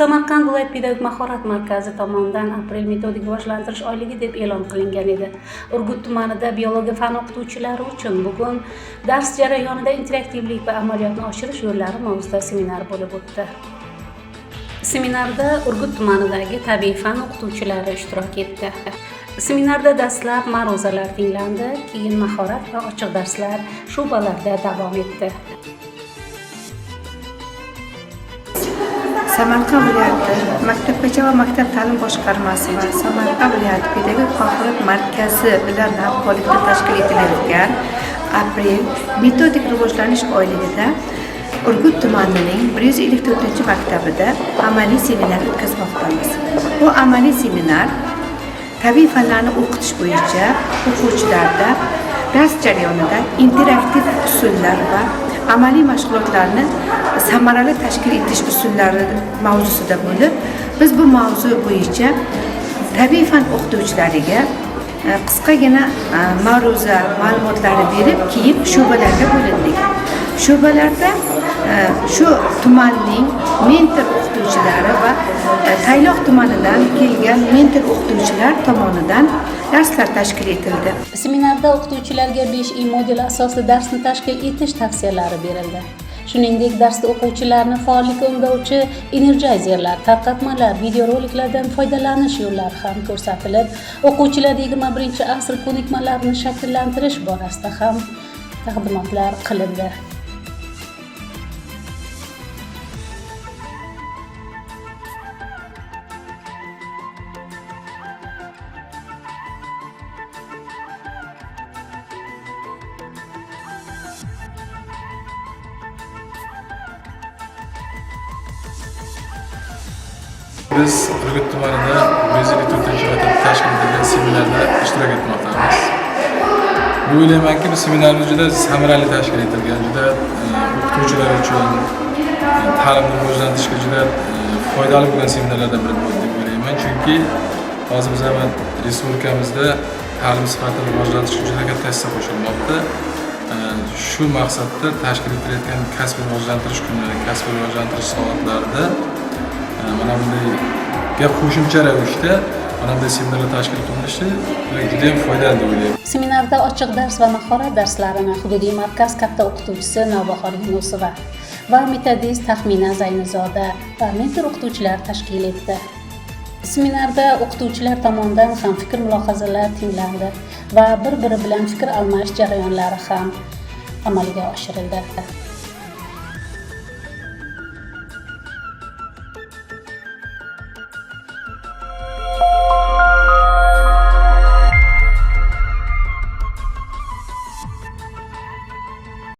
Samarqand viloyat pedagog mahorat markazi tomonidan aprel metodik rivojlantirish oyligi deb e'lon qilingan edi. Urgut tumanida biologiya fan o'qituvchilari uchun bugun dars jarayonida interaktivlik va amaliyotni oshirish yo'llari mavzusida seminar bo'lib o'tdi. Seminarda Urgut tumanidagi tabiiy fan o'qituvchilari ishtirok etdi. Seminarda dastlab ma'ruzalar tinglandi, keyin mahorat va ochiq darslar sho'balarda davom etdi. Samarqand viloyati Maktabgacha va maktab ta'lim boshqarmasi va Samarqand viloyati pedagog mahorat markazi bilan hamkorlikda tashkil etilayotgan aprel metodik rivojlanish oyligida Urgut tumanining 154-maktabida amaliy seminar o'tkazmoqdamiz. Bu amaliy seminar tabiiy fanlarni o'qitish bo'yicha o'quvchilarda dars jarayonida interaktiv usullar va amaliy mashg'ulotlarni samarali tashkil etish usullari mavzusida bo'lib, biz bu mavzu bo'yicha tabiiy fan o'qituvchilariga qisqagina ma'ruza ma'lumotlari berib, keyin sho'balarga bo'lindik. Sho'balarda shu tumanning mentor o'qituvchilari va Tayloq tumanidan kelgan mentor o'qituvchilar tomonidan darslar tashkil etildi. Seminarda o'qituvchilarga 5i model asosida darsni tashkil etish tavsiyalari berildi. Shuningdek, darsda o'quvchilarni faollikka undovchi energizerlar, tarqatmalar, videoroliklardan foydalanish yo'llari ham ko'rsatilib, o'quvchilar 21-asr ko'nikmalarini shakllantirish borasida ham taqdimotlar qilindi. Biz Urgut tumanida 154-marta tashkil etilgan seminarda ishtirok etmoqdamiz. Bu o'ylaymanki, bu seminarimiz juda samarali tashkil etilgan, juda o'qituvchilar uchun ta'limni rivojlantirishga juda foydali bo'lgan seminarlardan biri bo'ldi deb o'ylayman. Chunki hozir biz ham respublikamizda ta'lim sifatini rivojlantirishga juda katta hissa qo'shilmoqda. Shu maqsadda tashkil etilayotgan kasbiy rivojlantirish kunlari, kasbiy rivojlantirish soatlarida mana bunday gap qo'shimcha ravishda mana bunday seminarlar tashkil qilinishi juda ham foydali deb o'ylayman. Seminarda ochiq dars va mahorat darslarini hududiy markaz katta o'qituvchisi Navbahor Yunusova va metodist Taxmina Zaynizoda va mentor o'qituvchilar tashkil etdi. Seminarda o'qituvchilar tomonidan ham fikr mulohazalar tinglandi va bir-biri bilan fikr almashish jarayonlari ham amalga oshirildi.